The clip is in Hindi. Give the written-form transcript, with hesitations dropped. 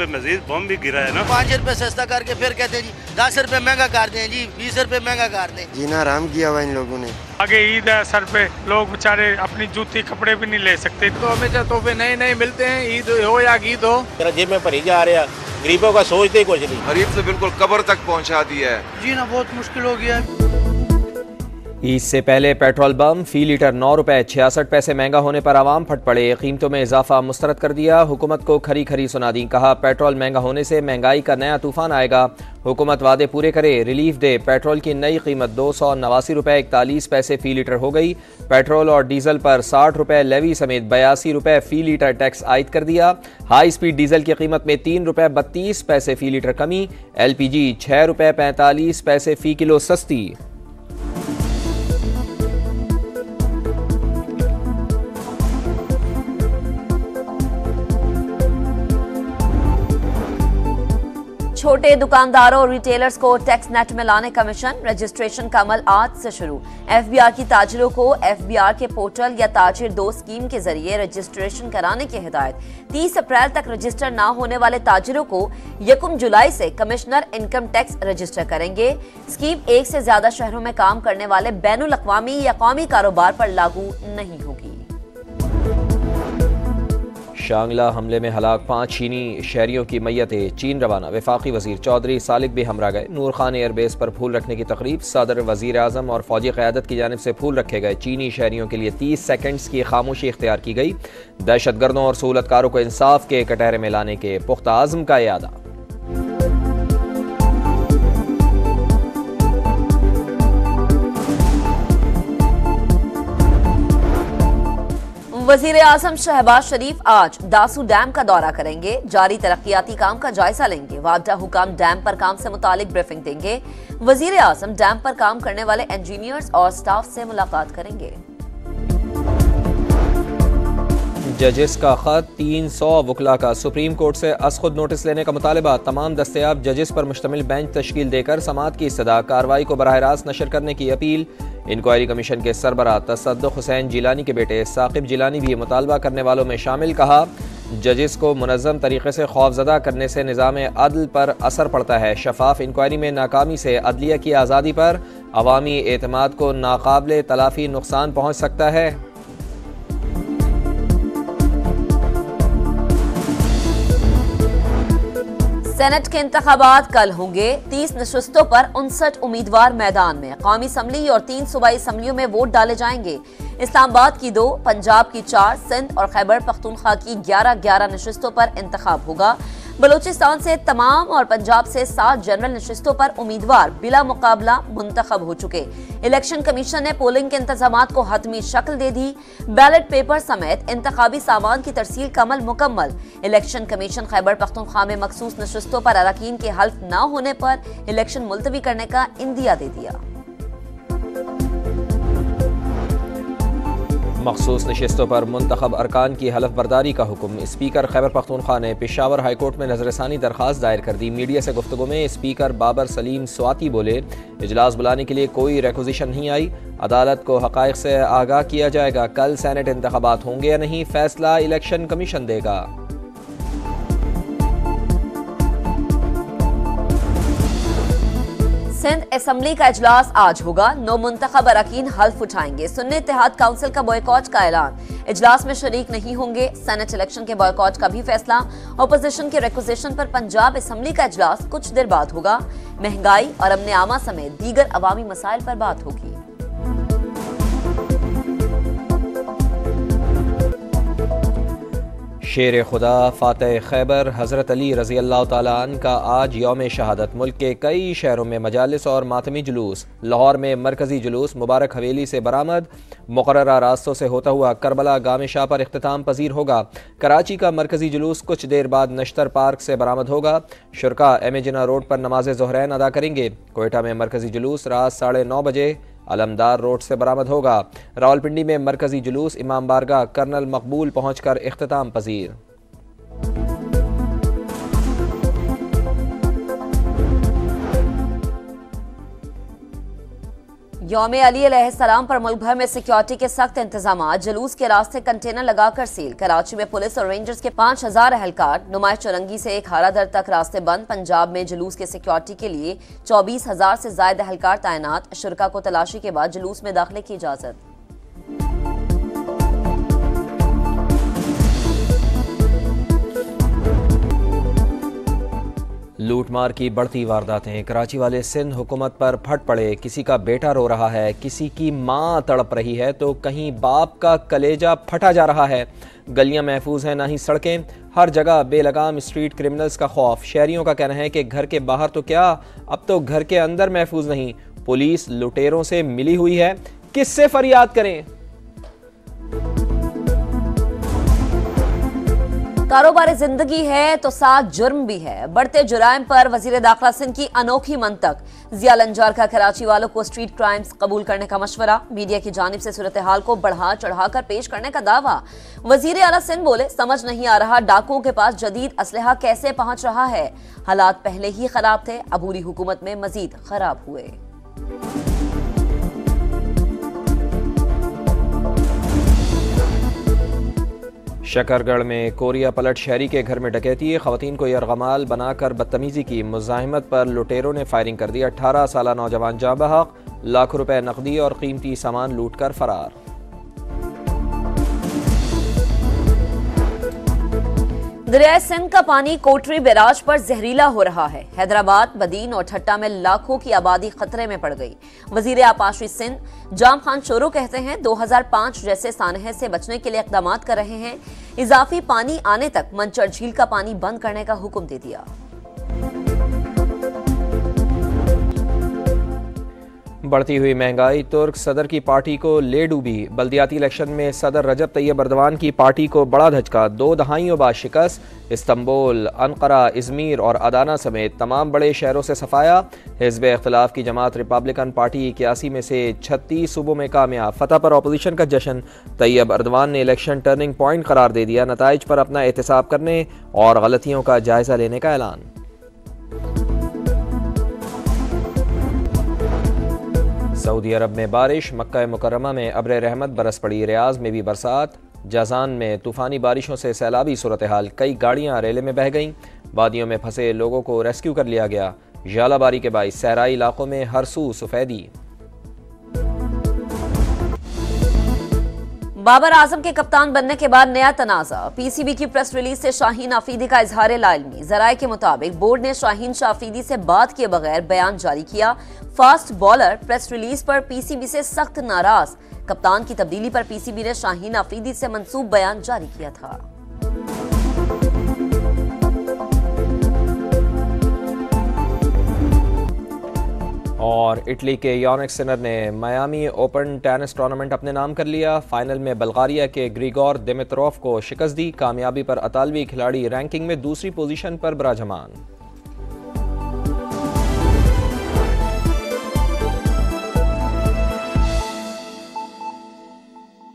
पे मजीद बम भी गिरा है ना। 5 रुपए सस्ता करके फिर कहते हैं जी 10 रुपए महंगा कर दें जी, 20 रुपए महंगा कर दें। जीना आराम किया हुआ इन लोगों ने। आगे ईद है, सर पे लोग बेचारे अपनी जूती कपड़े भी नहीं ले सकते। तो हमेशा तोहफे नए नए मिलते हैं, ईद हो या ईद हो। जेब में भरी जा रहे हैं, गरीबों का सोचते ही कुछ नहीं। गरीब तो बिल्कुल कब्र तक पहुंचा दिया है। जीना बहुत मुश्किल हो गया है। ईद से पहले पेट्रोल बम फी लीटर 9 रुपए 66 पैसे महंगा होने पर आवाम फट पड़े। कीमतों में इजाफा मुस्तरद कर दिया। हुकूमत को खरी खरी सुना दी। कहा पेट्रोल महंगा होने से महंगाई का नया तूफान आएगा। हुकूमत वादे पूरे करे, रिलीफ दे। पेट्रोल की नई कीमत 289 रुपए 41 पैसे फी लीटर हो गई। पेट्रोल और डीजल पर 60 रुपए लेवी समेत 82 रुपए फी लीटर टैक्स आयद कर दिया। हाई स्पीड डीजल की कीमत में 3 रुपए 32 पैसे फी लीटर कमी। LPG 6 रुपए 45 पैसे फी किलो सस्ती। छोटे दुकानदारों और रिटेलर्स को टैक्स नेट में लाने का मिशन। रजिस्ट्रेशन का अमल आज से शुरू। FBR की ताजिरों को FBR के पोर्टल या ताजिर 2 स्कीम के जरिए रजिस्ट्रेशन कराने की हिदायत। 30 अप्रैल तक रजिस्टर ना होने वाले ताजिरों को 1 जुलाई से कमिश्नर इनकम टैक्स रजिस्टर करेंगे। स्कीम 1 से ज्यादा शहरों में काम करने वाले बैनुल अक़वामी या कौमी कारोबार पर लागू नहीं होगी। शांगला हमले में हलाक 5 चीनी शहरियों की मैयतें चीन रवाना। वफाकी वजीर चौधरी सालिक भी हमरा गए। नूर खान एयरबेस पर फूल रखने की तकरीब। सदर, वजीर आजम और फौजी क़यादत की जानिब से फूल रखे गए। चीनी शहरियों के लिए 30 सेकंड्स की खामोशी इख्तियार की गई। दहशतगर्दों और सहूलतकारों को इंसाफ के कटहरे में लाने के पुख्ता आज़म का इरादा। वजीर आजम शहबाज शरीफ आज दासू डैम का दौरा करेंगे। जारी तरक्याती काम का जायजा लेंगे। वापडा हुकाम डैम पर काम से मुतालिक ब्रीफिंग देंगे। वजीर आजम डैम पर काम करने वाले इंजीनियर्स और स्टाफ से मुलाकात करेंगे। जजेस का खत 300 वकला का सुप्रीम कोर्ट से खुद नोटिस लेने का मुतालबा। तमाम दस्तयाब जजेस पर मुश्तमिल बेंच तश्कील देकर समाअत की इस्तदा। कार्रवाई को बराह रास्त नशर करने की अपील। इंक्वायरी कमीशन के सरबराह तसद्दुक़ हुसैन जिलानी के बेटे साकिब जिलानी भी मुतालबा करने वालों में शामिल। कहा जजेस को मुनज़्ज़म तरीके से खौफज़दा करने से निज़ाम अदल पर असर पड़ता है। शफाफ इंक्वायरी में नाकामी से अदलिया की आज़ादी पर अवामी एतमाद को नाकाबिले तलाफ़ी नुकसान पहुँच सकता है। सेनेट के इंतखाबात कल होंगे। 30 नशस्तों पर 59 उम्मीदवार मैदान में। कौमी असम्बली और 3 सूबाई असम्बलियों में वोट डाले जाएंगे। इस्लामाबाद की 2, पंजाब की 4, सिंध और खैबर पख्तूनख्वा की 11-11 नशस्तों पर इंतखाब होगा। बलूचिस्तान से तमाम और पंजाब से 7 जनरल नशस्तों पर उम्मीदवार बिला मुकाबला मुंतखब हो चुके। इलेक्शन कमीशन ने पोलिंग के इंतजामात को हतमी शक्ल दे दी। बैलेट पेपर समेत इंतखाबी सामान की तरसील का अमल मुकम्मल। इलेक्शन कमीशन खैबर पख्तूनख्वा में मखसूस नशस्तों पर अरकान के हल्फ न होने पर इलेक्शन मुलतवी करने का इंदिया दे दिया। मखसूस नशिस्तों पर मुंतखब अरकान की हलफ बर्दारी का हुक्म। स्पीकर खैबर पख्तूनख्वा ने पेशावर हाईकोर्ट में नजरसानी दरख्वास्त दायर कर दी। मीडिया से गुफ्तगू में स्पीकर बाबर सलीम स्वाति बोले इजलास बुलाने के लिए कोई रिक्वेजिशन नहीं आई। अदालत को हक़ाइक़ से आगाह किया जाएगा। कल सेनेट इंतखाबात होंगे या नहीं, फैसला इलेक्शन कमीशन देगा। सिंध असम्बली का इजलास आज होगा। 9 मुंतखब अरकान हल्फ उठाएंगे। सुन्नी इत्तेहाद काउंसिल का बॉयकॉट का ऐलान। इजलास में शरीक नहीं होंगे। सेनेट इलेक्शन के बॉयकॉट का भी फैसला। अपोजिशन के रिक्वेजिशन पर पंजाब असम्बली का इजलास कुछ देर बाद होगा। महंगाई और अमन आमा समेत दीगर अवामी मसाइल पर बात होगी। शेर खुदा फातह खैबर हज़रत अली रज़ी अल्लाह ताला अन्हु का आज यौम शहादत। मुल्क के कई शहरों में मजालिस और मातमी जुलूस। लाहौर में मरकजी जुलूस मुबारक हवेली से बरामद। मुकर्ररा रास्तों से होता हुआ करबला गामे शाह पर इख्तिताम पजीर होगा। कराची का मरकजी जुलूस कुछ देर बाद नश्तर पार्क से बरामद होगा। शुरका एम ए जिना रोड पर नमाज ज़ोहरैन अदा करेंगे। कोयटा में मरकजी जुलूस रात 9:30 बजे अलमदार रोड से बरामद होगा। रावलपिंडी में मरकजी जुलूस इमाम बारगाह कर्नल मकबूल पहुंचकर इख्तिताम पजीर। यौम अली अलैहिस्सलाम पर मुल्क भर में सिक्योरिटी के सख्त इंतजाम, जुलूस के रास्ते कंटेनर लगाकर सील। कराची में पुलिस और रेंजर्स के 5000 एहलकार। नुमाइश चौरंगी से खारादर तक रास्ते बंद। पंजाब में जुलूस के सिक्योरिटी के लिए 24,000 से ज्यादा एहलकार तैनात। शुरका को तलाशी के बाद जुलूस में दाखिले की इजाजत। लूटमार की बढ़ती वारदातें। कराची वाले सिंध हुकूमत पर फट पड़े। किसी का बेटा रो रहा है, किसी की माँ तड़प रही है, तो कहीं बाप का कलेजा फटा जा रहा है। गलियां महफूज हैं ना ही सड़कें। हर जगह बेलगाम स्ट्रीट क्रिमिनल्स का खौफ। शहरियों का कहना है कि घर के बाहर तो क्या, अब तो घर के अंदर महफूज नहीं। पुलिस लुटेरों से मिली हुई है, किससे फरियाद करें। कारोबार जिंदगी है तो साथ जुर्म भी है। बढ़ते जुराइम पर वजीर दाखिला सिंध की अनोखी मंतक। जिया लंजार का कराची वालों को स्ट्रीट क्राइम्स कबूल करने का मशवरा। मीडिया की जानिब से सूरत हाल को बढ़ा चढ़ाकर पेश करने का दावा। वजीर आला सिंध बोले, समझ नहीं आ रहा डाकुओं के पास जदीद असलहा कैसे पहुंच रहा है। हालात पहले ही खराब थे, अबूरी हुकूमत में मजीद खराब हुए। शकरगढ़ में कोरिया पलट शहरी के घर में डकैती। खवातीन को यरगमाल बनाकर बदतमीजी की। मुजाहिमत पर लुटेरों ने फायरिंग कर दी। 18 साला नौजवान जाँ बहक। लाखों रुपए नकदी और कीमती सामान लूट कर फरार। दरिया सिंध का पानी कोटरी बैराज पर जहरीला हो रहा है। हैदराबाद, बदीन और ठट्टा में लाखों की आबादी खतरे में पड़ गई। वजीर आपाशी सिंध जाम खान शोरो कहते हैं 2005 जैसे सानहे से बचने के लिए इकदाम कर रहे हैं। इजाफी पानी आने तक मंचर झील का पानी बंद करने का हुक्म दे दिया। बढ़ती हुई महंगाई तुर्क सदर की पार्टी को ले डूबी। बल्दियाती इलेक्शन में सदर रजब तैयब अर्दवान की पार्टी को बड़ा धचका। 2 दहाइयों बाद शिकस्त। इस्तंबुल, अनकरा, इजमीर और अदाना समेत तमाम बड़े शहरों से सफाया। हिज़्ब इख्तिलाफ की जमात रिपब्लिकन पार्टी 81 में से 36 सूबों में कामयाब। फतह पर अपोजिशन का जश्न। तैयब अर्दवान ने इलेक्शन टर्निंग पॉइंट करार दे दिया। नताइज पर अपना एहतसाब करने और गलतियों का जायजा लेने का ऐलान। सऊदी अरब में बारिश। मक्का मुकर्रमा में अब्र रहमत बरस पड़ी। रियाज में भी बरसात। जाजान में तूफानी बारिशों से सैलाबी सूरत हाल। कई गाड़ियां रेले में बह गईं। वादियों में फंसे लोगों को रेस्क्यू कर लिया गया। जालाबारी के बाइस सहराई इलाकों में हर सू सफेदी। बाबर आजम के कप्तान बनने के बाद नया तनाज़ा। पीसीबी की प्रेस रिलीज से शाहीन आफरीदी का इजहार लाइलमी। जराये के मुताबिक बोर्ड ने शाहीन आफरीदी से बात किए बगैर बयान जारी किया। फास्ट बॉलर प्रेस रिलीज पर पीसीबी से सख्त नाराज। कप्तान की तब्दीली पर पीसीबी ने शाहीन आफरीदी से मंसूब बयान जारी किया था। और इटली के यानिक सिनर ने मायामी ओपन टेनिस टूर्नामेंट अपने नाम कर लिया। फाइनल में बल्गारिया के ग्रिगोर दिमित्रोव को शिकस्त दी। कामयाबी पर अतालवी खिलाड़ी रैंकिंग में दूसरी पोजीशन पर बराजमान।